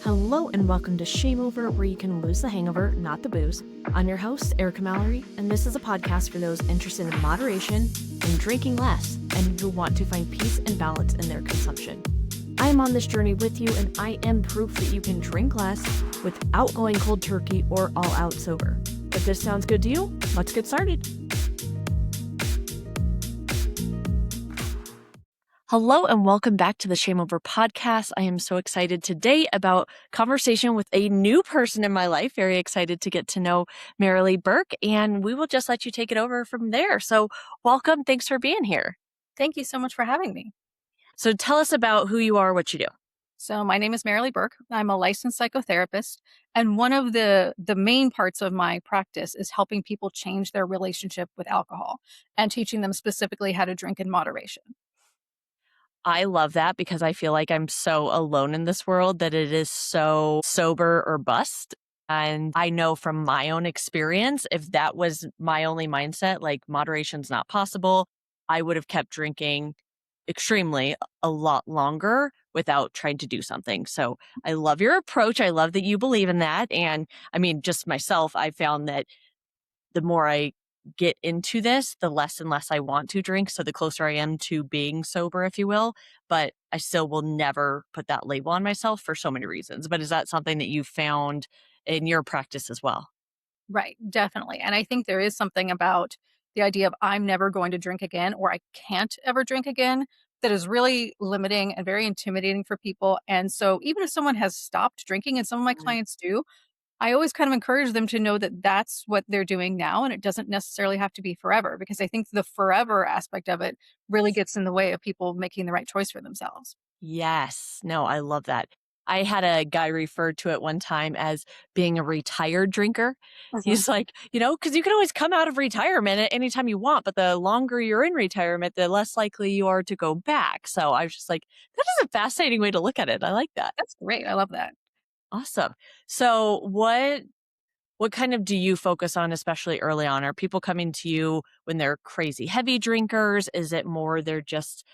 Hello and welcome to ShameOver, where you can lose the hangover, not the booze. I'm your host, Erica Mallery, and this is a podcast for those interested in moderation and drinking less, and who want to find peace and balance in their consumption. I am on this journey with you, and I am proof that you can drink less without going cold turkey or all out sober. If this sounds good to you, let's get started. Hello and welcome back to the ShameOver podcast. I am so excited today about conversation with a new person in my life. Very excited to get to know Merrilee Burke, and we will just let you take it over from there. So welcome. Thanks for being here. Thank you so much for having me. So tell us about who you are, what you do. So my name is Merrilee Burke. I'm a licensed psychotherapist, and one of the main parts of my practice is helping people change their relationship with alcohol and teaching them specifically how to drink in moderation. I love that because I feel like I'm so alone in this world that it is so sober or bust. And I know from my own experience, if that was my only mindset, like moderation's not possible, I would have kept drinking extremely a lot longer without trying to do something. So I love your approach. I love that you believe in that. And I mean, just myself, I found that the more I get into this, the less and less I want to drink. So the closer I am to being sober, if you will, but I still will never put that label on myself for so many reasons. But is that something that you found in your practice as well? Right, definitely. And I think there is something about the idea of I'm never going to drink again or I can't ever drink again that is really limiting and very intimidating for people. And so even if someone has stopped drinking, and some of my clients do, I always kind of encourage them to know that that's what they're doing now, and it doesn't necessarily have to be forever, because I think the forever aspect of it really gets in the way of people making the right choice for themselves. Yes. No, I love that. I had a guy refer to it one time as being a retired drinker. Mhm. He's like, because you can always come out of retirement at any time you want, but the longer you're in retirement, the less likely you are to go back. So I was just like, that is a fascinating way to look at it. I like that. That's great. I love that. Awesome. So what kind of do you focus on, especially early on? Are people coming to you when they're crazy heavy drinkers? Is it more they're just,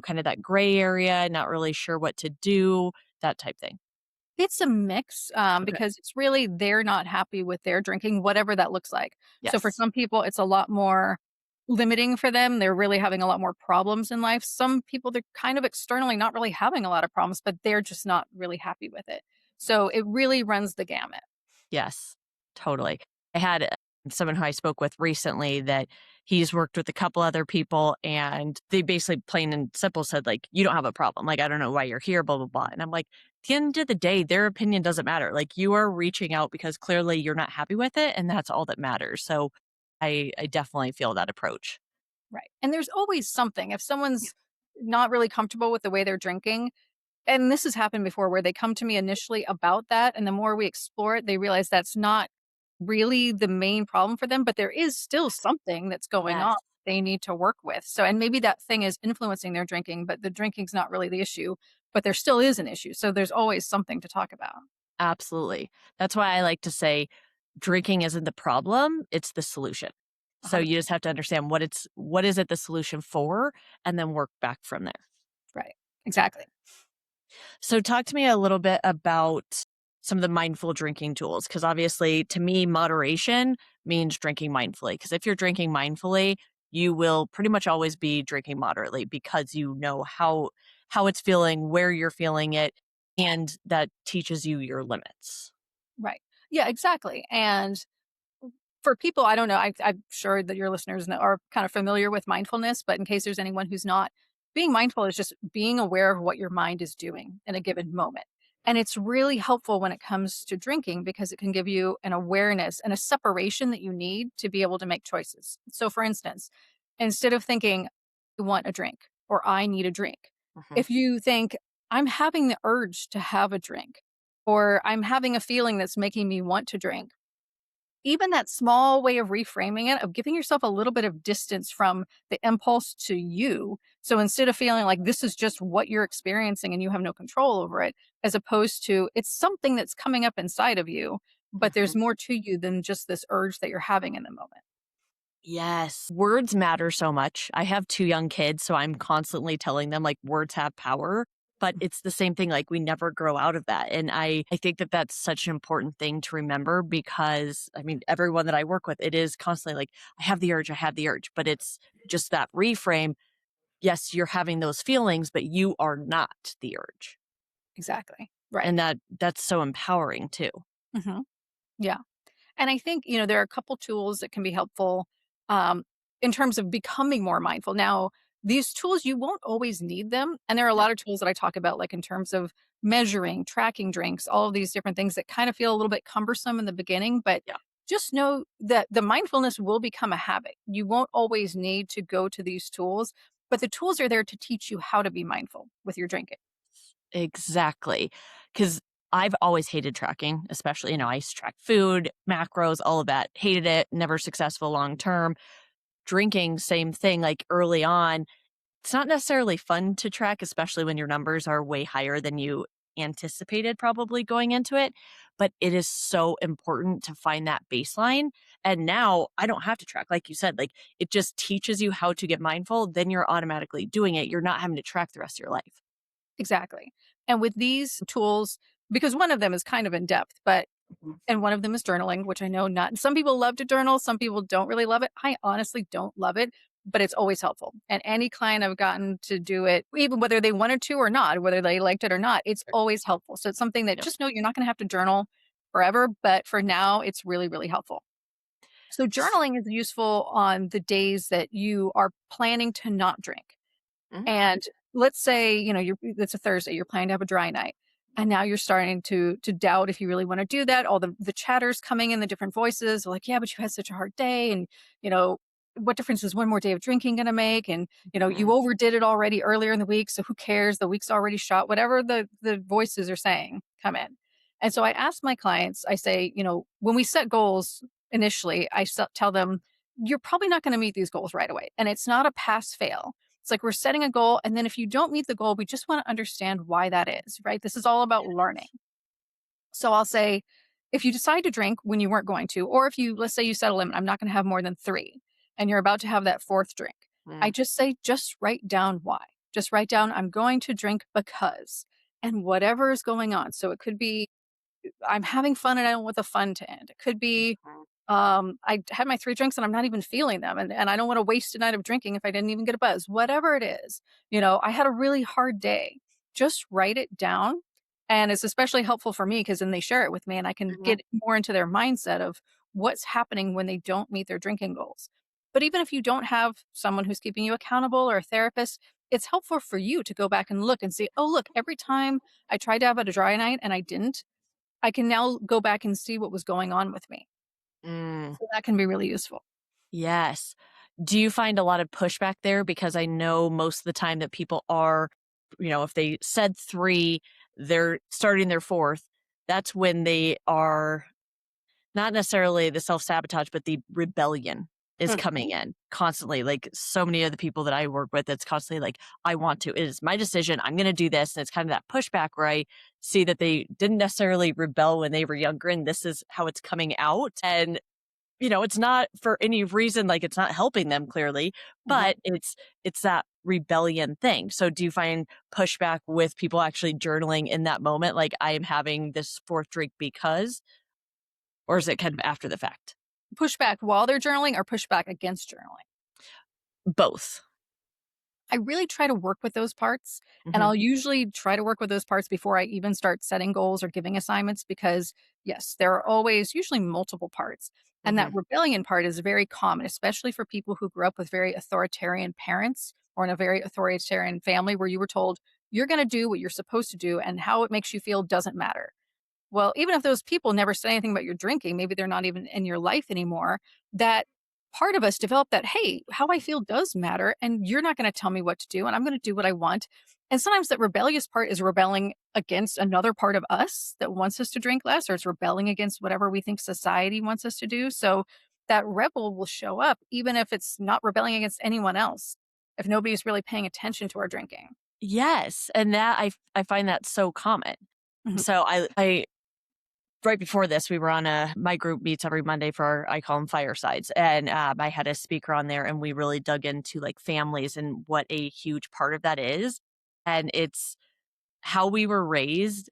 kind of that gray area, not really sure what to do, that type thing? It's a mix, Okay. because it's really they're not happy with their drinking, whatever that looks like. So for Yes. some people, it's a lot more limiting for them. They're really having a lot more problems in life. Some people, they're kind of externally not really having a lot of problems, but they're just not really happy with it. So it really runs the gamut. Yes, totally. I had someone who I spoke with recently that he's worked with a couple other people, and they basically plain and simple said, like, you don't have a problem. Like, I don't know why you're here, blah, blah, blah. And I'm like, at the end of the day, their opinion doesn't matter. Like, you are reaching out because clearly you're not happy with it, and that's all that matters. So I definitely feel that approach. Right. And there's always something. If someone's not really comfortable with the way they're drinking, and this has happened before where they come to me initially about that, and the more we explore it, they realize that's not really the main problem for them, but there is still something that's going on Yes. they need to work with. So, and maybe that thing is influencing their drinking, but the drinking's not really the issue, but there still is an issue. So there's always something to talk about. Absolutely. That's why I like to say drinking isn't the problem, it's the solution. So you 100%. just have to understand what is it the solution for, and then work back from there. Right. Exactly. So talk to me a little bit about some of the mindful drinking tools, because obviously to me, moderation means drinking mindfully. Because if you're drinking mindfully, you will pretty much always be drinking moderately because you know how it's feeling, where you're feeling it, and that teaches you your limits. Right. Yeah, exactly. And for people, I don't know, I'm sure that your listeners are kind of familiar with mindfulness, but in case there's anyone who's not, being mindful is just being aware of what your mind is doing in a given moment. And it's really helpful when it comes to drinking because it can give you an awareness and a separation that you need to be able to make choices. So, for instance, instead of thinking, I want a drink or I need a drink, Mhm. if you think, I'm having the urge to have a drink or I'm having a feeling that's making me want to drink, even that small way of reframing it, of giving yourself a little bit of distance from the impulse to you. So instead of feeling like this is just what you're experiencing and you have no control over it, as opposed to it's something that's coming up inside of you, but there's Mhm. more to you than just this urge that you're having in the moment. Yes. Words matter so much. I have two young kids, so I'm constantly telling them like words have power. But it's the same thing, like, we never grow out of that, and I think that that's such an important thing to remember because, I mean, everyone that I work with, it is constantly like, I have the urge," but it's just that reframe. Yes, you're having those feelings, but you are not the urge, Exactly. Right. and that's so empowering too. Mhm. Yeah. And I think, there are a couple tools that can be helpful um, in terms of becoming more mindful. Now, these tools, you won't always need them. And there are a Yep, lot of tools that I talk about, like in terms of measuring, tracking drinks, all of these different things that kind of feel a little bit cumbersome in the beginning. But yeah. just know that the mindfulness will become a habit. You won't always need to go to these tools, but the tools are there to teach you how to be mindful with your drinking. Exactly, because 'cause I've always hated tracking, especially, I used to track food, macros, all of that, hated it, never successful long term. Drinking, same thing, like, early on, it's not necessarily fun to track, especially when your numbers are way higher than you anticipated probably going into it, but it is so important to find that baseline, and now I don't have to track, like you said, like, it just teaches you how to get mindful, then you're automatically doing it, you're not having to track the rest of your life. Exactly. And with these tools, because one of them is kind of in depth, Mhm. and one of them is journaling, which I know not some people love to journal, some people don't really love it. I honestly don't love it, but it's always helpful. And any client I've gotten to do it, even whether they wanted to or not, whether they liked it or not, it's always helpful. So it's something that Yep. just know you're not going to have to journal forever, but for now, it's really, really helpful. So journaling is useful on the days that you are planning to not drink. Mhm. And let's say, it's a Thursday, you're planning to have a dry night. And now you're starting to doubt if you really want to do that. All the chatters coming in, the different voices are like, yeah, but you had such a hard day. And, you know, what difference is one more day of drinking going to make? And, you Mhm. overdid it already earlier in the week. So who cares? The week's already shot. Whatever the voices are saying, come in. And so I ask my clients, I say, when we set goals initially, tell them, you're probably not going to meet these goals right away. And it's not a pass fail. It's like we're setting a goal, and then if you don't meet the goal, we just want to understand why that is, right? This is all about learning. So I'll say, if you decide to drink when you weren't going to, or if you, let's say you set a limit, I'm not going to have more than three, and you're about to have that fourth drink, I Mhm. just say, just write down why. Just write down, I'm going to drink because, and whatever is going on. So it could be, I'm having fun and I don't want the fun to end. It could be, Mhm. I had my 3 drinks and I'm not even feeling them, and I don't wanna waste a night of drinking if I didn't even get a buzz. Whatever it is, I had a really hard day. Just write it down, and it's especially helpful for me because then they share it with me, and I can Mhm. get more into their mindset of what's happening when they don't meet their drinking goals. But even if you don't have someone who's keeping you accountable or a therapist, it's helpful for you to go back and look and see, "Oh, look, every time I tried to have a dry night and I didn't, I can now go back and see what was going on with me." Mm. So that can be really useful. Yes. Do you find a lot of pushback there? Because I know most of the time that people are, if they said 3, they're starting their 4th, that's when they are not necessarily the self-sabotage, but the rebellion is coming in constantly. Like, so many of the people that I work with, it's constantly like, "I want to. It is my decision. I'm gonna do this." And it's kind of that pushback where I see that they didn't necessarily rebel when they were younger, and this is how it's coming out. And it's not for any reason, like, it's not helping them clearly, Uh-huh. but it's that rebellion thing. So do you find pushback with people actually journaling in that moment, like, "I am having this 4th drink because," or is it kind of after the fact? Pushback while they're journaling or pushback against journaling? Both. I really try to work with those parts, and Mhm, I'll usually try to work with those parts before I even start setting goals or giving assignments because, yes, there are always usually multiple parts. And that mhm, rebellion part is very common, especially for people who grew up with very authoritarian parents or in a very authoritarian family where you were told, you're going to do what you're supposed to do, and how it makes you feel doesn't matter. Well, even if those people never say anything about your drinking, maybe they're not even in your life anymore, that part of us developed that, hey, how I feel does matter, and you're not going to tell me what to do, and I'm going to do what I want. And sometimes that rebellious part is rebelling against another part of us that wants us to drink less, or it's rebelling against whatever we think society wants us to do. So that rebel will show up, even if it's not rebelling against anyone else, if nobody's really paying attention to our drinking. yes, and that I find that so common. Mhm. So I right before this, we were on my group meets every Monday for our, I call them firesides. And I had a speaker on there and we really dug into like families and what a huge part of that is. And it's how we were raised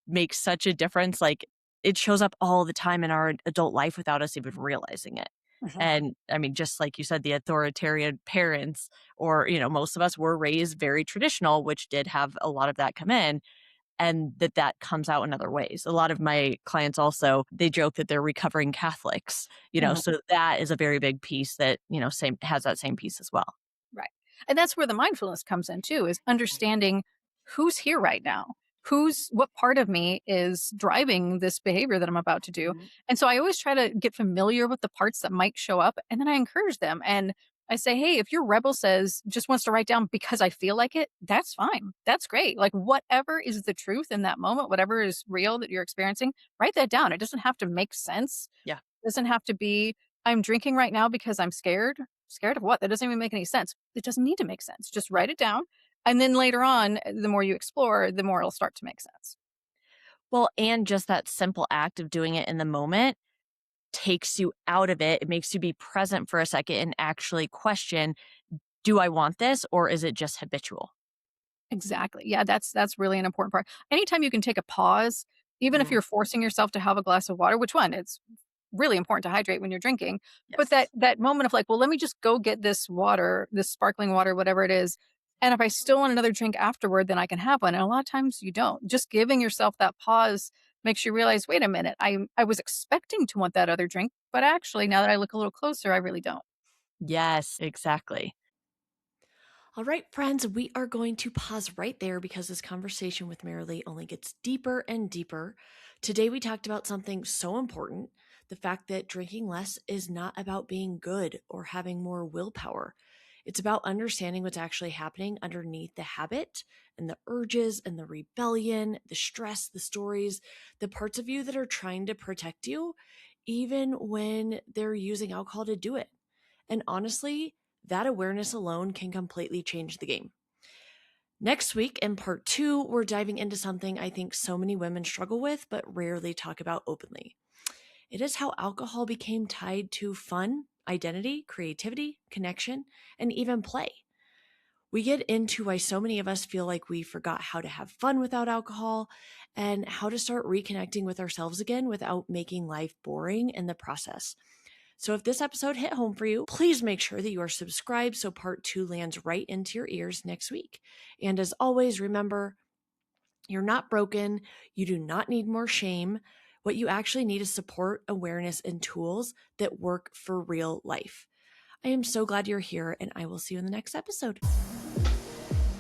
makes such a difference. Like, it shows up all the time in our adult life without us even realizing it. Mhm. And I mean, just like you said, the authoritarian parents, or, most of us were raised very traditional, which did have a lot of that come in, and that comes out in other ways. A lot of my clients also, they joke that they're recovering Catholics, Mhm. so that is a very big piece that, same has that same piece as well. Right. And that's where the mindfulness comes in too, is understanding who's here right now. What part of me is driving this behavior that I'm about to do. Mhm. And so I always try to get familiar with the parts that might show up, and then I encourage them. And I say, hey, if your rebel says just wants to write down because I feel like it, that's fine. That's great. Like, whatever is the truth in that moment, whatever is real that you're experiencing, write that down. It doesn't have to make sense. Yeah. Doesn't have to be, I'm drinking right now because I'm scared. Scared of what? That doesn't even make any sense. It doesn't need to make sense. Just write it down. And then later on, the more you explore, the more it'll start to make sense. Well, and just that simple act of doing it in the moment takes you out of it. It makes you be present for a second and actually question, do I want this, or is it just habitual? Exactly. Yeah, that's really an important part. Anytime you can take a pause, even if Mhm. you're forcing yourself to have a glass of water, which one? It's really important to hydrate when you're drinking. But that Yes. that moment of like, well, let me just go get this water, this sparkling water, whatever it is. And if I still want another drink afterward, then I can have one. And a lot of times you don't. Just giving yourself that pause makes you realize, wait a minute, I was expecting to want that other drink, but actually now that I look a little closer, I really don't. Yes, exactly. All right, friends, we are going to pause right there because this conversation with Merrilee only gets deeper and deeper. Today, we talked about something so important, the fact that drinking less is not about being good or having more willpower. It's about understanding what's actually happening underneath the habit and the urges and the rebellion, the stress, the stories, the parts of you that are trying to protect you, even when they're using alcohol to do it. And honestly, that awareness alone can completely change the game. Next week, in part 2, we're diving into something I think so many women struggle with but rarely talk about openly. It is how alcohol became tied to fun, identity, creativity, connection, and even play. We get into why so many of us feel like we forgot how to have fun without alcohol and how to start reconnecting with ourselves again without making life boring in the process. So if this episode hit home for you, please make sure that you are subscribed so part 2 lands right into your ears next week. And as always, remember, you're not broken. You do not need more shame. What you actually need is support, awareness, and tools that work for real life. I am so glad you're here, and I will see you in the next episode.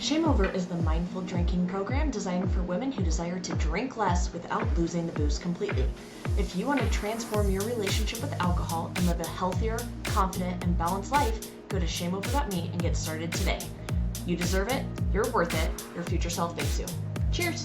ShameOver is the mindful drinking program designed for women who desire to drink less without losing the booze completely. If you want to transform your relationship with alcohol and live a healthier, confident, and balanced life, go to shameover.me and get started today. You deserve it, you're worth it, your future self thanks you. Cheers!